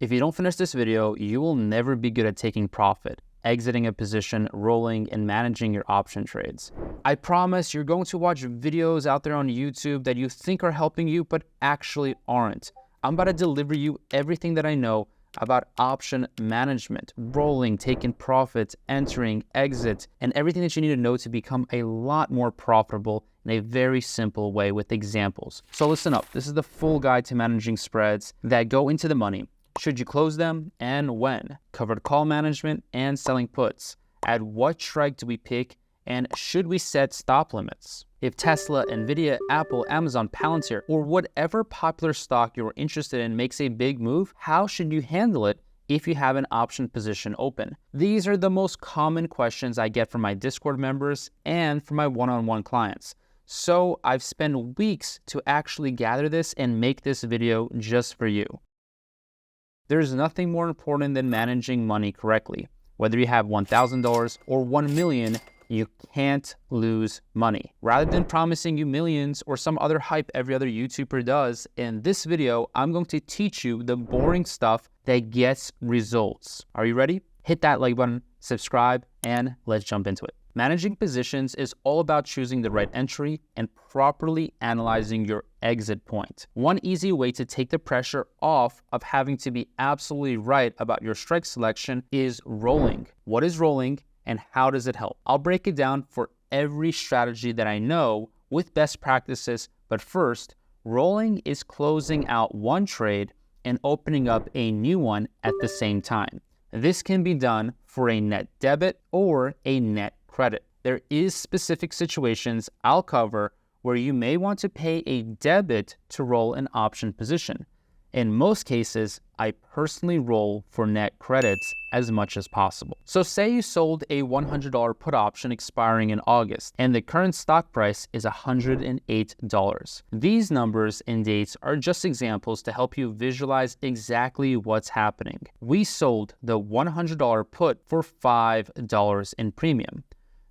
If you don't finish this video, you will never be good at taking profit, exiting a position, rolling, and managing your option trades. I promise you're going to watch videos out there on YouTube that you think are helping you, but actually aren't. I'm about to deliver you everything that I know about option management, rolling, taking profits, entering, exits, and everything that you need to know to become a lot more profitable in a very simple way with examples. So listen up, this is the full guide to managing spreads that go into the money. Should you close them and when? Covered call management and selling puts. At what strike do we pick? And should we set stop limits? If Tesla, Nvidia, Apple, Amazon, Palantir, or whatever popular stock you're interested in makes a big move, how should you handle it if you have an option position open? These are the most common questions I get from my Discord members and from my one-on-one clients. So I've spent weeks to actually gather this and make this video just for you. There's nothing more important than managing money correctly. Whether you have $1,000 or $1 million, you can't lose money. Rather than promising you millions or some other hype every other YouTuber does, in this video, I'm going to teach you the boring stuff that gets results. Are you ready? Hit that like button, subscribe, and let's jump into it. Managing positions is all about choosing the right entry and properly analyzing your exit point. One easy way to take the pressure off of having to be absolutely right about your strike selection is rolling. What is rolling and how does it help? I'll break it down for every strategy that I know with best practices, but first, rolling is closing out one trade and opening up a new one at the same time. This can be done for a net debit or a net credit. There is specific situations I'll cover where you may want to pay a debit to roll an option position. In most cases, I personally roll for net credits as much as possible. So say you sold a $100 put option expiring in August and the current stock price is $108. These numbers and dates are just examples to help you visualize exactly what's happening. We sold the $100 put for $5 in premium.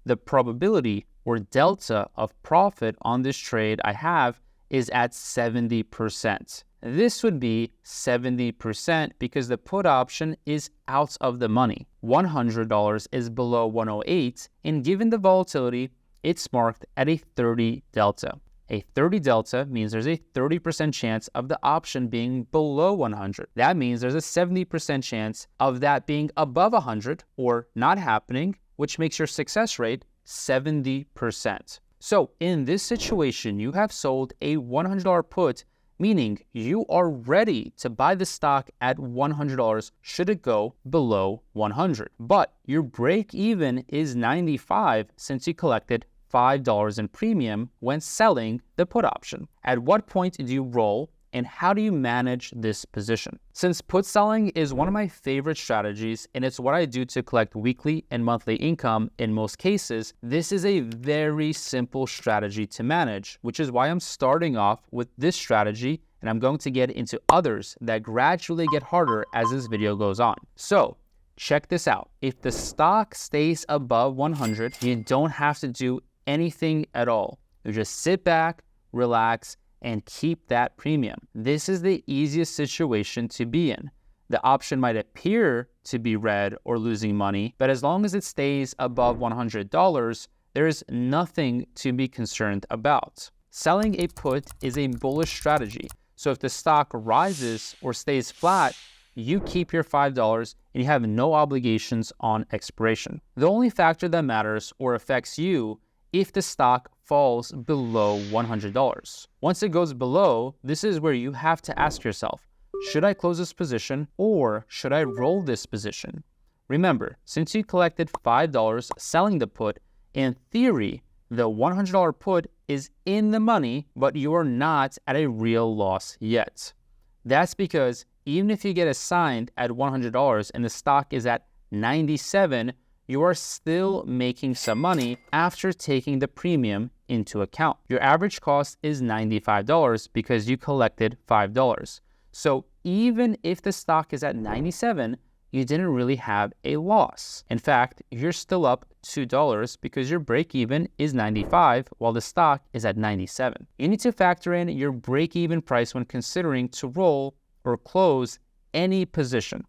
The probability or delta of profit on this trade I have is at 70%. This would be 70% because the put option is out of the money. $100 is below 108, and given the volatility, it's marked at a 30 delta. A 30 delta means there's a 30% chance of the option being below 100. That means there's a 70% chance of that being above 100 or not happening, which makes your success rate 70%. So in this situation, you have sold a $100 put, meaning you are ready to buy the stock at $100 should it go below 100. But your break even is 95 since you collected $5 in premium when selling the put option. At what point do you roll and how do you manage this position? Since put selling is one of my favorite strategies and it's what I do to collect weekly and monthly income in most cases, this is a very simple strategy to manage, which is why I'm starting off with this strategy and I'm going to get into others that gradually get harder as this video goes on. So check this out. If the stock stays above 100, you don't have to do anything at all. You just sit back, relax, and keep that premium. This is the easiest situation to be in. The option might appear to be red or losing money, but as long as it stays above $100, there is nothing to be concerned about. Selling a put is a bullish strategy. So if the stock rises or stays flat, you keep your $5 and you have no obligations on expiration. The only factor that matters or affects you if the stock falls below $100. Once it goes below, this is where you have to ask yourself, should I close this position or should I roll this position? Remember, since you collected $5 selling the put, in theory, the $100 put is in the money, but you are not at a real loss yet. That's because even if you get assigned at $100 and the stock is at 97, you are still making some money after taking the premium into account. Your average cost is $95 because you collected $5. So even if the stock is at 97, you didn't really have a loss. In fact, you're still up $2 because your break even is 95 while the stock is at 97. You need to factor in your break even price when considering to roll or close any position.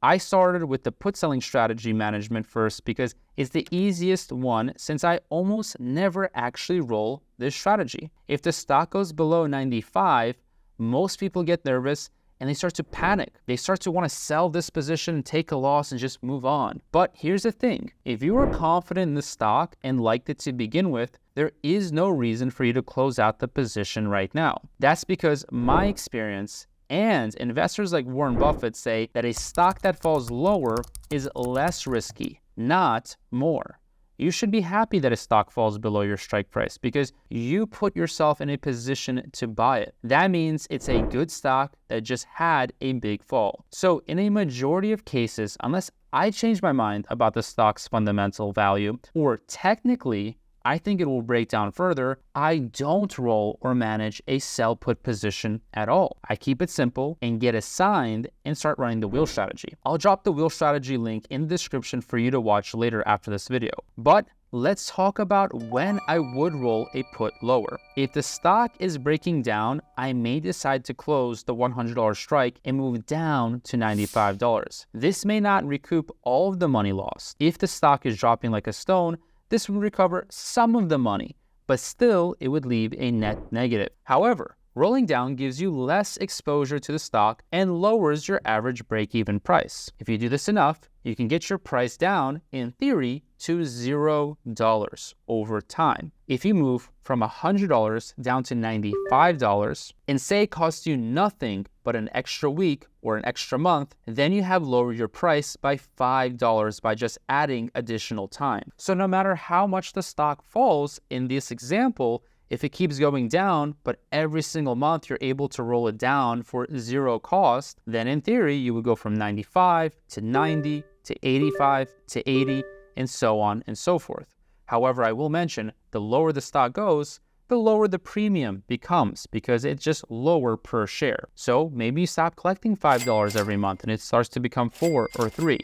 I started with the put selling strategy management first because it's the easiest one since I almost never actually roll this strategy. If the stock goes below 95, most people get nervous and they start to panic. They start to want to sell this position and take a loss and just move on. But here's the thing. If you were confident in the stock and liked it to begin with, there is no reason for you to close out the position right now. That's because my experience and investors like Warren Buffett say that a stock that falls lower is less risky, not more. You should be happy that a stock falls below your strike price because you put yourself in a position to buy it. That means it's a good stock that just had a big fall. So in a majority of cases, unless I change my mind about the stock's fundamental value, or technically I think it will break down further, I don't roll or manage a sell put position at all. I keep it simple and get assigned and start running the wheel strategy. I'll drop the wheel strategy link in the description for you to watch later after this video. But let's talk about when I would roll a put lower. If the stock is breaking down, I may decide to close the $100 strike and move down to $95. This may not recoup all of the money lost. If the stock is dropping like a stone, this would recover some of the money, but still it would leave a net negative. However, rolling down gives you less exposure to the stock and lowers your average break-even price. If you do this enough, you can get your price down, in theory, to $0 over time. If you move from $100 down to $95 and say it costs you nothing but an extra week or an extra month, then you have lowered your price by $5 by just adding additional time. So no matter how much the stock falls in this example, if it keeps going down, but every single month you're able to roll it down for zero cost, then in theory, you would go from 95 to 90 to 85 to 80 and so on and so forth. However, I will mention the lower the stock goes, the lower the premium becomes because it's just lower per share. So maybe you stop collecting $5 every month and it starts to become $4 or $3.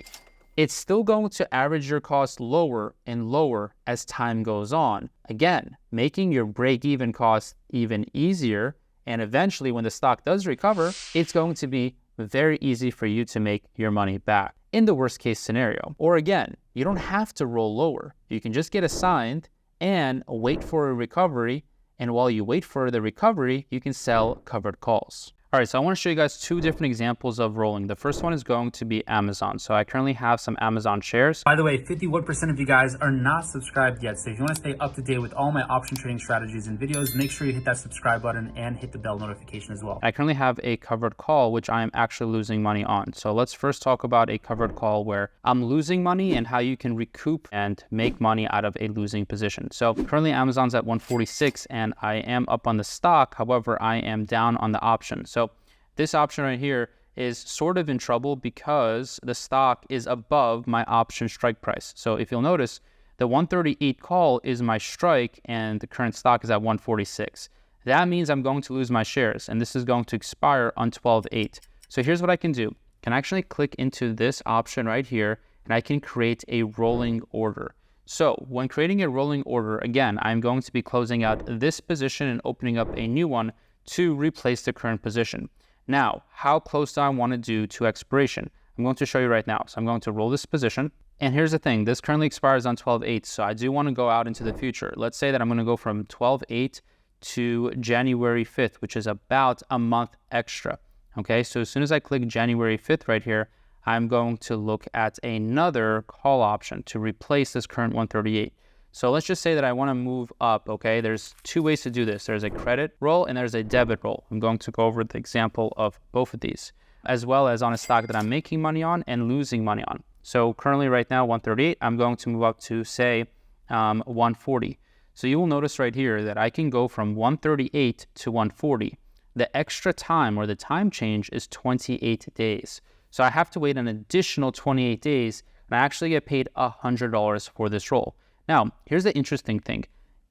It's still going to average your cost lower and lower as time goes on. Again, making your break-even cost even easier, and eventually when the stock does recover, it's going to be very easy for you to make your money back in the worst case scenario. Or again, you don't have to roll lower. You can just get assigned and wait for a recovery, and while you wait for the recovery, you can sell covered calls. All right, so I want to show you guys two different examples of rolling. The first one is going to be Amazon. So I currently have some Amazon shares. By the way, 51% of you guys are not subscribed yet. So if you want to stay up to date with all my option trading strategies and videos, make sure you hit that subscribe button and hit the bell notification as well. I currently have a covered call, which I am actually losing money on. So let's first talk about a covered call where I'm losing money and how you can recoup and make money out of a losing position. So currently Amazon's at 146 and I am up on the stock. However, I am down on the option. So this option right here is sort of in trouble because the stock is above my option strike price. So if you'll notice, the 138 call is my strike and the current stock is at 146. That means I'm going to lose my shares and this is going to expire on 12/8. So here's what I can do. I can actually click into this option right here and I can create a rolling order. So when creating a rolling order, again, I'm going to be closing out this position and opening up a new one to replace the current position. Now, how close do I want to do to expiration? I'm going to show you right now. So I'm going to roll this position. And here's the thing. This currently expires on 12/8. So I do want to go out into the future. Let's say that I'm going to go from 12/8 to January 5th, which is about a month extra. Okay, so as soon as I click January 5th right here, I'm going to look at another call option to replace this current 138. So let's just say that I want to move up, okay? There's two ways to do this. There's a credit roll and there's a debit roll. I'm going to go over the example of both of these, as well as on a stock that I'm making money on and losing money on. So currently right now, 138, I'm going to move up to say 140. So you will notice right here that I can go from 138 to 140. The extra time or the time change is 28 days. So I have to wait an additional 28 days and I actually get paid $100 for this roll. Now, here's the interesting thing.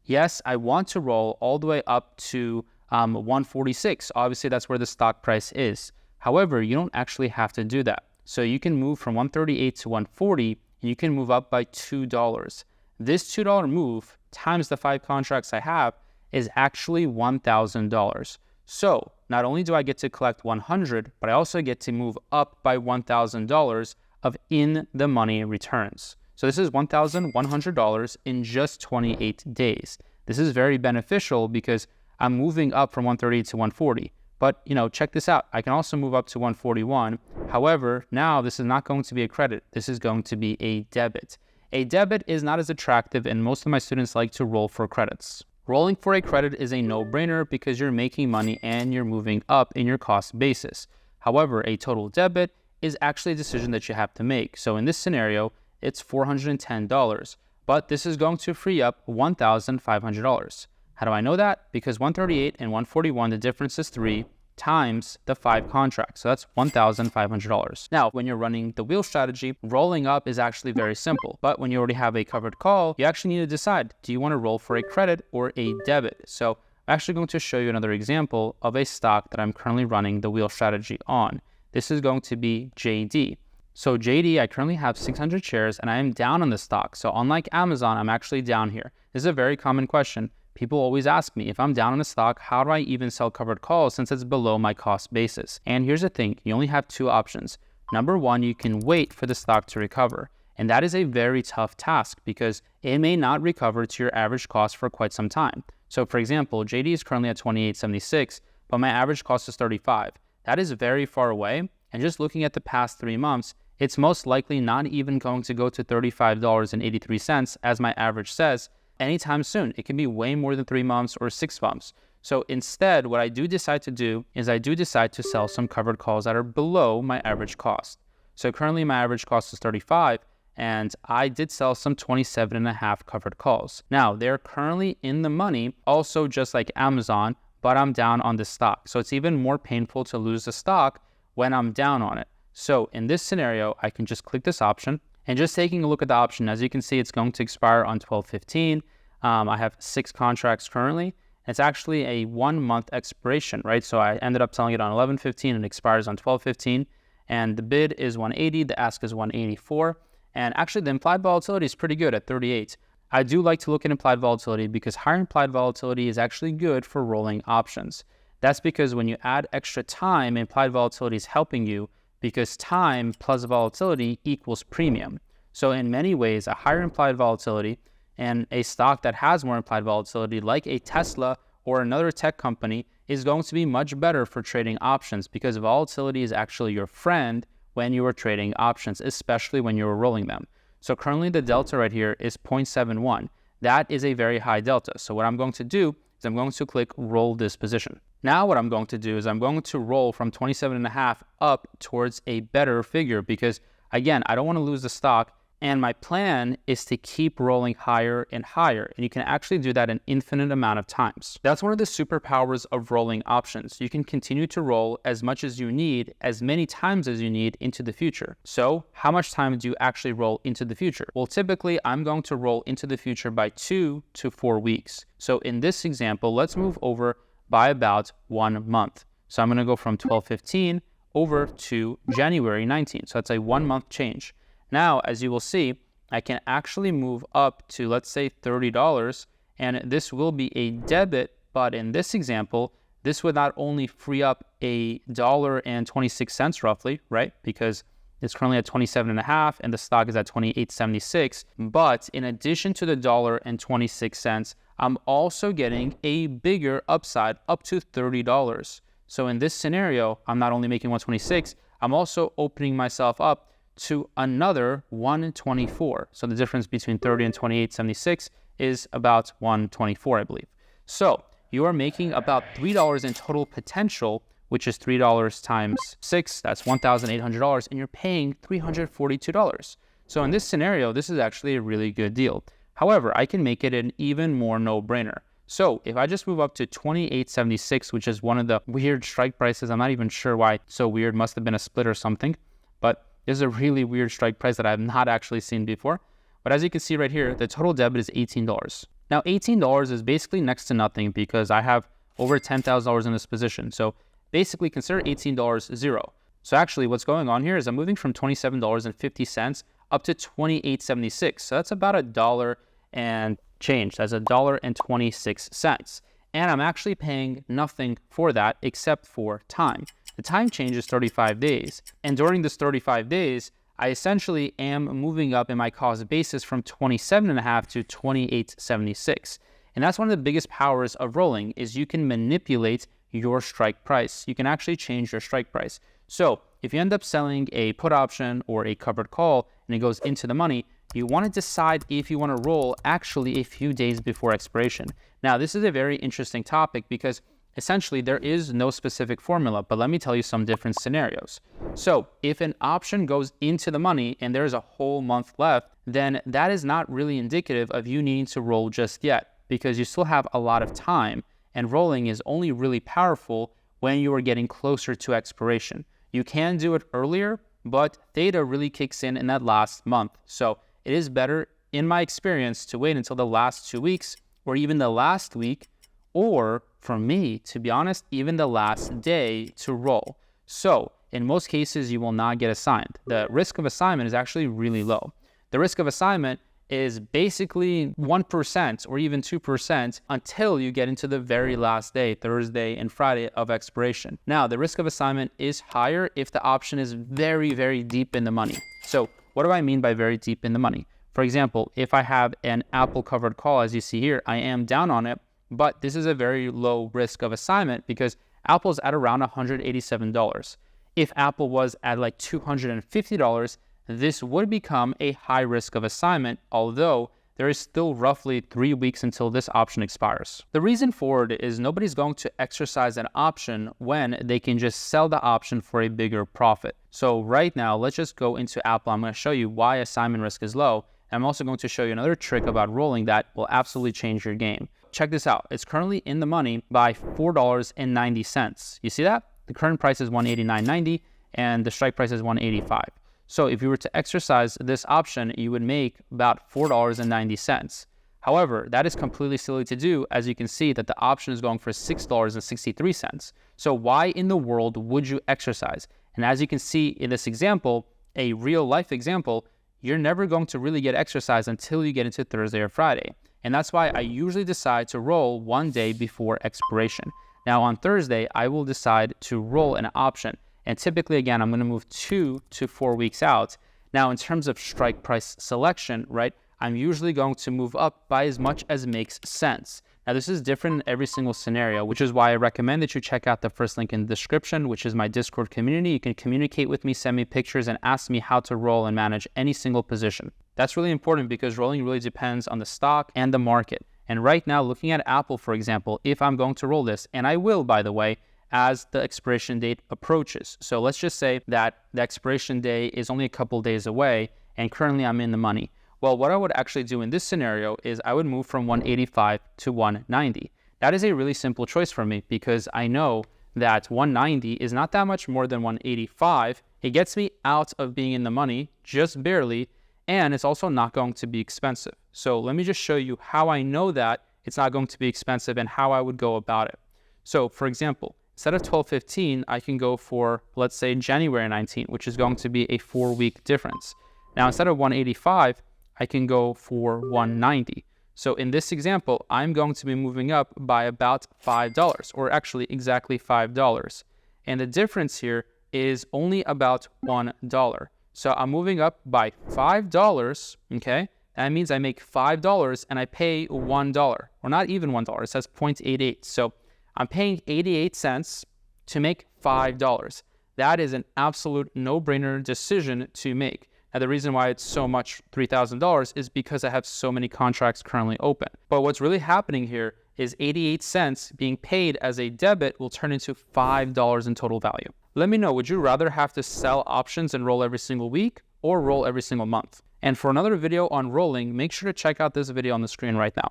Yes, I want to roll all the way up to 146. Obviously, that's where the stock price is. However, you don't actually have to do that. So you can move from 138 to 140, and you can move up by $2. This $2 move times the 5 contracts I have is actually $1,000. So not only do I get to collect $100, but I also get to move up by $1,000 of in the money returns. So this is $1,100 in just 28 days. This is very beneficial because I'm moving up from 138 to 140. But, check this out. I can also move up to 141. However, now this is not going to be a credit. This is going to be a debit. A debit is not as attractive, and most of my students like to roll for credits. Rolling for a credit is a no-brainer because you're making money and you're moving up in your cost basis. However, a total debit is actually a decision that you have to make. So in this scenario, it's $410, but this is going to free up $1,500. How do I know that? Because 138 and 141, the difference is 3 times the 5 contracts. So that's $1,500. Now, when you're running the wheel strategy, rolling up is actually very simple. But when you already have a covered call, you actually need to decide, do you want to roll for a credit or a debit? So I'm actually going to show you another example of a stock that I'm currently running the wheel strategy on. This is going to be JD. So JD, I currently have 600 shares and I am down on the stock. So unlike Amazon, I'm actually down here. This is a very common question. People always ask me, if I'm down on the stock, how do I even sell covered calls since it's below my cost basis? And here's the thing, you only have 2 options. Number 1, you can wait for the stock to recover. And that is a very tough task because it may not recover to your average cost for quite some time. So for example, JD is currently at $28.76, but my average cost is $35. That is very far away. And just looking at the past 3 months, it's most likely not even going to go to $35.83 as my average says anytime soon. It can be way more than 3 months or 6 months. So instead, what I do decide to do is I do decide to sell some covered calls that are below my average cost. So currently my average cost is 35 and I did sell some 27.5 covered calls. Now they're currently in the money, also just like Amazon, but I'm down on the stock. So it's even more painful to lose the stock when I'm down on it. So in this scenario, I can just click this option and just taking a look at the option, as you can see, it's going to expire on 12/15. I have 6 contracts currently. It's actually a 1-month expiration, right? So I ended up selling it on 11/15 and it expires on 12/15. And the bid is 180, the ask is 184. And actually the implied volatility is pretty good at 38. I do like to look at implied volatility because higher implied volatility is actually good for rolling options. That's because when you add extra time, implied volatility is helping you because time plus volatility equals premium. So in many ways, a higher implied volatility and a stock that has more implied volatility like a Tesla or another tech company is going to be much better for trading options because volatility is actually your friend when you are trading options, especially when you're rolling them. So currently the delta right here is 0.71. That is a very high delta. So what I'm going to do is I'm going to click roll this position. Now what I'm going to do is I'm going to roll from 27.5 up towards a better figure because again, I don't want to lose the stock and my plan is to keep rolling higher and higher. And you can actually do that an infinite amount of times. That's one of the superpowers of rolling options. You can continue to roll as much as you need, as many times as you need into the future. So how much time do you actually roll into the future? Well, typically I'm going to roll into the future by 2 to 4 weeks. So in this example, let's move over by about 1 month. So I'm going to go from 12/15 over to January 19. So that's a 1-month change. Now, as you will see, I can actually move up to, let's say, $30, and this will be a debit, but in this example, this would not only free up $1.26 roughly, right? Because it's currently at 27.5 and the stock is at 28.76. But in addition to the $1.26, I'm also getting a bigger upside up to $30. So in this scenario, I'm not only making 126, I'm also opening myself up to another 124. So the difference between 30 and 28.76 is about 124, I believe. So you are making about $3 in total potential, which is $3 times 6, that's $1,800, and you're paying $342. So in this scenario, this is actually a really good deal. However, I can make it an even more no-brainer. So if I just move up to 28.76, which is one of the weird strike prices, I'm not even sure why it's so weird, must have been a split or something, but this is a really weird strike price that I have not actually seen before. But as you can see right here, the total debit is $18. Now, $18 is basically next to nothing because I have over $10,000 in this position. So basically consider $18 zero. So actually what's going on here is I'm moving from $27.50 up to $28.76. So that's about $1 and change. That's $1.26. And I'm actually paying nothing for that except for time. The time change is 35 days. And during this 35 days, I essentially am moving up in my cost basis from 27.5 to 28.76. And that's one of the biggest powers of rolling is you can manipulate your strike price. You can actually change your strike price. So if you end up selling a put option or a covered call and it goes into the money, you want to decide if you want to roll actually a few days before expiration. Now, this is a very interesting topic because essentially there is no specific formula, but let me tell you some different scenarios. So if an option goes into the money and there's a whole month left, then that is not really indicative of you needing to roll just yet because you still have a lot of time, and rolling is only really powerful when you are getting closer to expiration. You can do it earlier, but theta really kicks in that last month. So it is better, in my experience, to wait until the last 2 weeks or even the last week, or for me, to be honest, even the last day to roll. So in most cases, you will not get assigned. The risk of assignment is actually really low. The risk of assignment is basically 1% or even 2% until you get into the very last day, Thursday and Friday of expiration. Now, the risk of assignment is higher if the option is very, very deep in the money. So what do I mean by very deep in the money? For example, if I have an Apple covered call, as you see here, I am down on it, but this is a very low risk of assignment because Apple's at around $187. If Apple was at like $250, this would become a high risk of assignment, although there is still roughly 3 weeks until this option expires. The reason for it is nobody's going to exercise an option when they can just sell the option for a bigger profit. So right now, let's just go into Apple. I'm going to show you why assignment risk is low. I'm also going to show you another trick about rolling that will absolutely change your game. Check this out. It's currently in the money by $4.90. You see that? The current price is $189.90 and the strike price is $185. So if you were to exercise this option, you would make about $4.90. However, that is completely silly to do, as you can see that the option is going for $6.63. So why in the world would you exercise? And as you can see in this example, a real life example, you're never going to really get exercise until you get into Thursday or Friday. And that's why I usually decide to roll 1 day before expiration. Now on Thursday, I will decide to roll an option. And typically, again, I'm going to move 2 to 4 weeks out. Now, in terms of strike price selection, right, I'm usually going to move up by as much as makes sense. Now, this is different in every single scenario, which is why I recommend that you check out the first link in the description, which is my Discord community. You can communicate with me, send me pictures, and ask me how to roll and manage any single position. That's really important because rolling really depends on the stock and the market. And right now, looking at Apple, for example, if I'm going to roll this, and I will, by the way, as the expiration date approaches. So let's just say that the expiration day is only a couple days away and currently I'm in the money. Well, what I would actually do in this scenario is I would move from 185 to 190. That is a really simple choice for me because I know that 190 is not that much more than 185. It gets me out of being in the money just barely, and it's also not going to be expensive. So let me just show you how I know that it's not going to be expensive and how I would go about it. So for example, instead of 12/15, I can go for, let's say, January 19, which is going to be a 4-week difference. Now, instead of 185, I can go for 190. So in this example, I'm going to be moving up by about $5, or actually exactly $5. And the difference here is only about $1. So I'm moving up by $5, okay? That means I make $5 and I pay $1, or not even $1, it says 0.88. So I'm paying 88 cents to make $5. That is an absolute no-brainer decision to make. Now, the reason why it's so much, $3,000, is because I have so many contracts currently open. But what's really happening here is 88 cents being paid as a debit will turn into $5 in total value. Let me know, would you rather have to sell options and roll every single week or roll every single month? And for another video on rolling, make sure to check out this video on the screen right now.